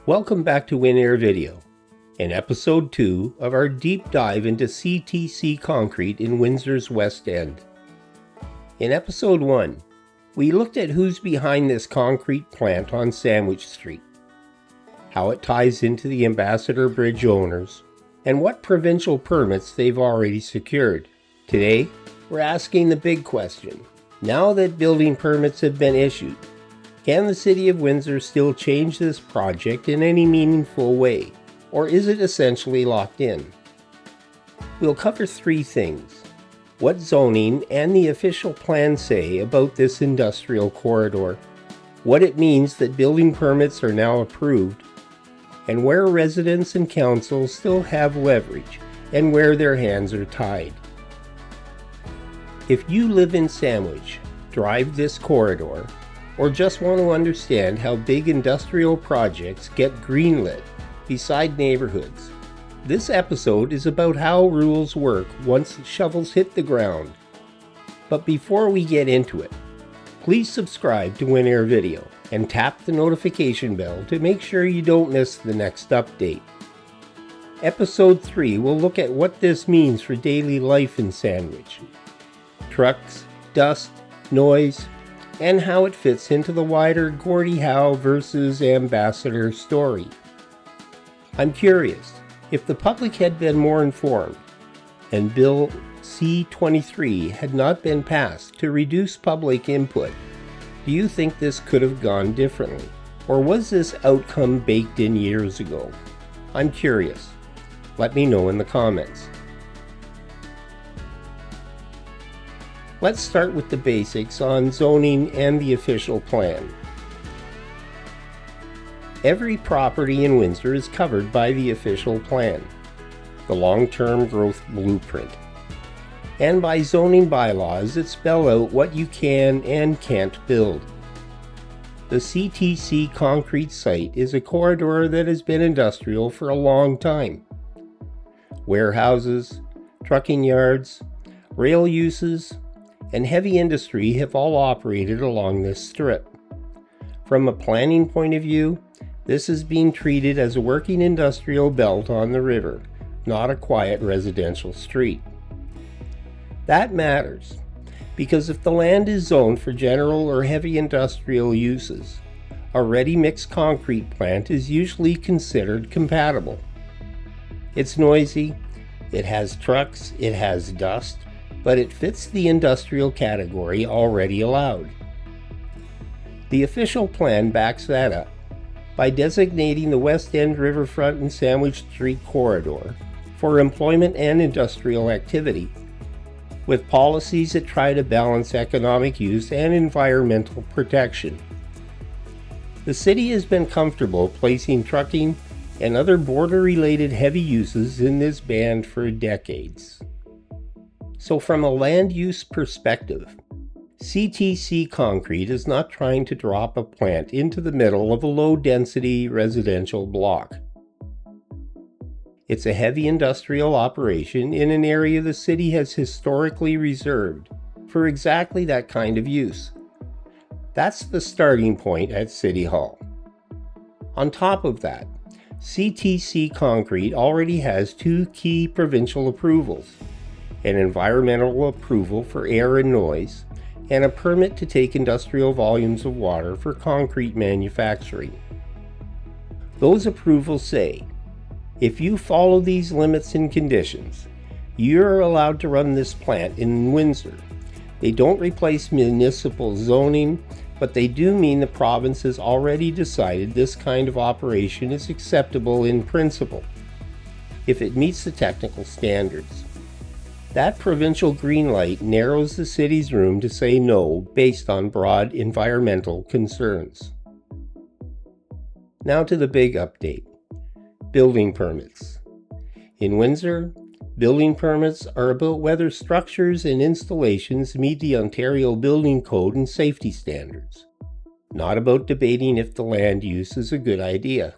Welcome back to WinAirvideo, in episode 2 of our deep dive into CTC concrete in Windsor's West End. In episode 1, we looked at who's behind this concrete plant on Sandwich Street, how it ties into the Ambassador Bridge owners, and what provincial permits they've already secured. Today, we're asking the big question. Now that building permits have been issued, can the City of Windsor still change this project in any meaningful way, or is it essentially locked in? We'll cover 3 things: what zoning and the official plan say about this industrial corridor, what it means that building permits are now approved, and where residents and councils still have leverage and where their hands are tied. If you live in Sandwich, drive this corridor, or just want to understand how big industrial projects get greenlit beside neighborhoods, this episode is about how rules work once shovels hit the ground. But before we get into it, please subscribe to WinAirvideo and tap the notification bell to make sure you don't miss the next update. Episode 3 will look at what this means for daily life in Sandwich. Trucks, dust, noise, and how it fits into the wider Gordie Howe versus Ambassador story. I'm curious, if the public had been more informed, and Bill C-23 had not been passed to reduce public input, do you think this could have gone differently? Or was this outcome baked in years ago? I'm curious. Let me know in the comments. Let's start with the basics on zoning and the official plan. Every property in Windsor is covered by the official plan, the long-term growth blueprint, and by zoning bylaws that spell out what you can and can't build. The CTC concrete site is a corridor that has been industrial for a long time. Warehouses, trucking yards, rail uses, and heavy industry have all operated along this strip. From a planning point of view, this is being treated as a working industrial belt on the river, not a quiet residential street. That matters, because if the land is zoned for general or heavy industrial uses, a ready-mix concrete plant is usually considered compatible. It's noisy, it has trucks, it has dust, but it fits the industrial category already allowed. The official plan backs that up by designating the West End Riverfront and Sandwich Street corridor for employment and industrial activity, with policies that try to balance economic use and environmental protection. The city has been comfortable placing trucking and other border-related heavy uses in this band for decades. So from a land use perspective, CTC Concrete is not trying to drop a plant into the middle of a low-density residential block. It's a heavy industrial operation in an area the city has historically reserved for exactly that kind of use. That's the starting point at City Hall. On top of that, CTC Concrete already has 2 key provincial approvals: an environmental approval for air and noise, and a permit to take industrial volumes of water for concrete manufacturing. Those approvals say, if you follow these limits and conditions, you're allowed to run this plant in Windsor. They don't replace municipal zoning, but they do mean the province has already decided this kind of operation is acceptable in principle, if it meets the technical standards. That provincial green light narrows the city's room to say no based on broad environmental concerns. Now to the big update: building permits. In Windsor, building permits are about whether structures and installations meet the Ontario Building Code and safety standards, not about debating if the land use is a good idea.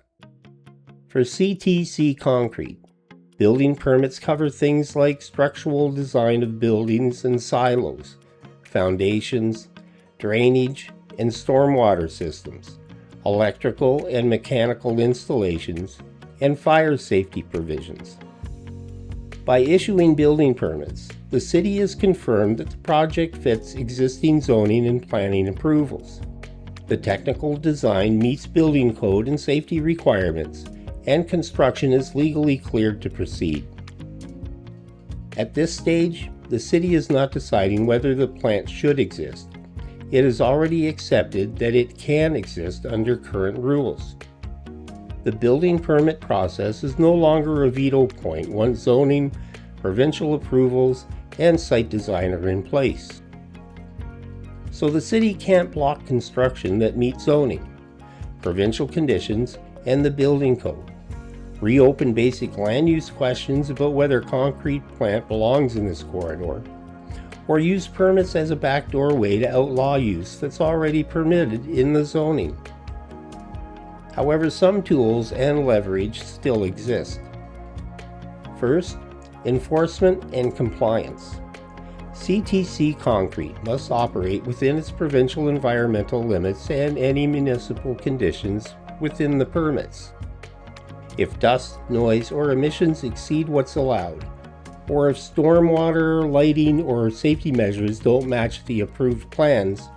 For CTC Concrete, building permits cover things like structural design of buildings and silos, foundations, drainage, and stormwater systems, electrical and mechanical installations, and fire safety provisions. By issuing building permits, the city has confirmed that the project fits existing zoning and planning approvals. The technical design meets building code and safety requirements, and construction is legally cleared to proceed. At this stage, the city is not deciding whether the plant should exist. It has already accepted that it can exist under current rules. The building permit process is no longer a veto point once zoning, provincial approvals, and site design are in place. So the city can't block construction that meets zoning, provincial conditions, and the building code, reopen basic land use questions about whether concrete plant belongs in this corridor, or use permits as a backdoor way to outlaw use that's already permitted in the zoning. However, some tools and leverage still exist. First, enforcement and compliance. CTC Concrete must operate within its provincial environmental limits and any municipal conditions within the permits. If dust, noise, or emissions exceed what's allowed, or if stormwater, lighting, or safety measures don't match the approved plans,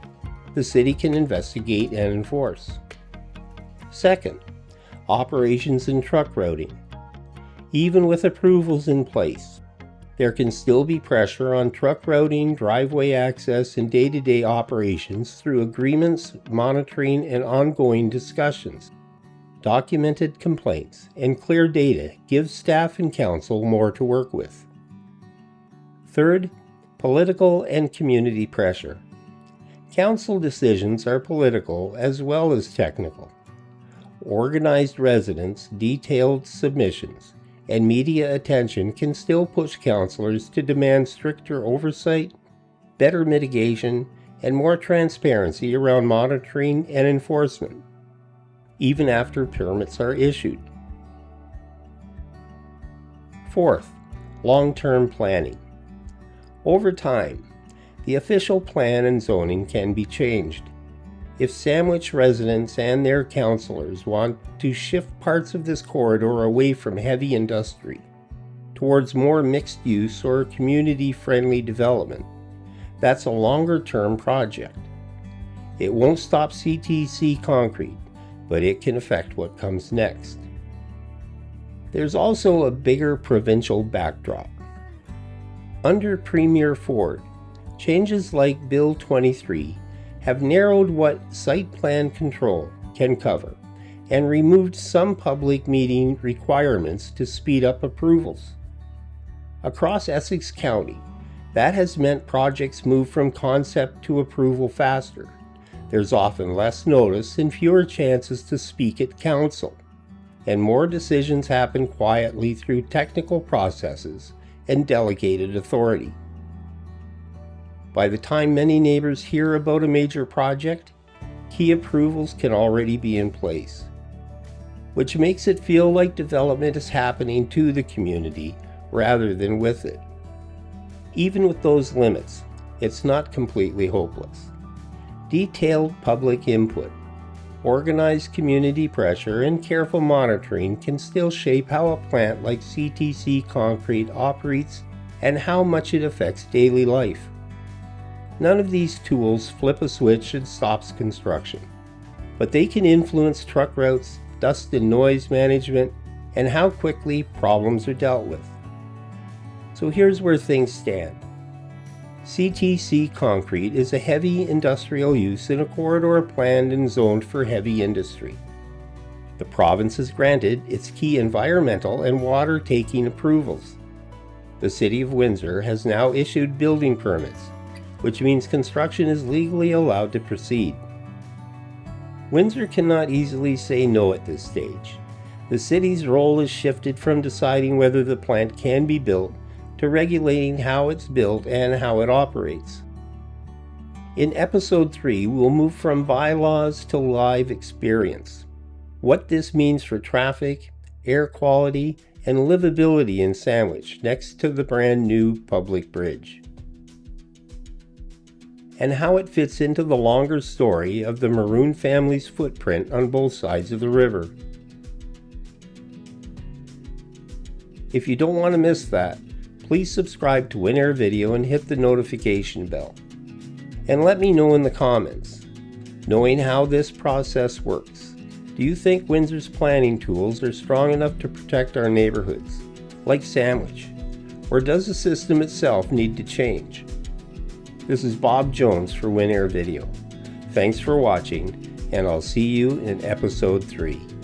the city can investigate and enforce. Second, operations and truck routing. Even with approvals in place, there can still be pressure on truck routing, driveway access, and day-to-day operations through agreements, monitoring, and ongoing discussions. Documented complaints and clear data give staff and council more to work with. Third, political and community pressure. Council decisions are political as well as technical. Organized residents, detailed submissions, and media attention can still push councillors to demand stricter oversight, better mitigation, and more transparency around monitoring and enforcement, even after permits are issued. Fourth, long-term planning. Over time, the official plan and zoning can be changed. If Sandwich residents and their councillors want to shift parts of this corridor away from heavy industry towards more mixed use or community-friendly development, that's a longer-term project. It won't stop CTC Concrete, but it can affect what comes next. There's also a bigger provincial backdrop. Under Premier Ford, changes like Bill 23 have narrowed what site plan control can cover and removed some public meeting requirements to speed up approvals. Across Essex County, that has meant projects move from concept to approval faster. There's often less notice and fewer chances to speak at council, and more decisions happen quietly through technical processes and delegated authority. By the time many neighbors hear about a major project, key approvals can already be in place, which makes it feel like development is happening to the community rather than with it. Even with those limits, it's not completely hopeless. Detailed public input, organized community pressure, and careful monitoring can still shape how a plant like CTC Concrete operates and how much it affects daily life. None of these tools flip a switch and stops construction, but they can influence truck routes, dust and noise management, and how quickly problems are dealt with. So here's where things stand. CTC Concrete is a heavy industrial use in a corridor planned and zoned for heavy industry. The province has granted its key environmental and water-taking approvals. The City of Windsor has now issued building permits, which means construction is legally allowed to proceed. Windsor cannot easily say no at this stage. The city's role is shifted from deciding whether the plant can be built to regulating how it's built and how it operates. In Episode 3, we'll move from bylaws to live experience. What this means for traffic, air quality, and livability in Sandwich next to the brand new public bridge. and how it fits into the longer story of the Maroon family's footprint on both sides of the river. If you don't want to miss that, please subscribe to WinAirvideo and hit the notification bell. And let me know in the comments, knowing how this process works, do you think Windsor's planning tools are strong enough to protect our neighborhoods, like Sandwich, or does the system itself need to change? This is Bob Jones for WinAirvideo. Thanks for watching, and I'll see you in episode 3.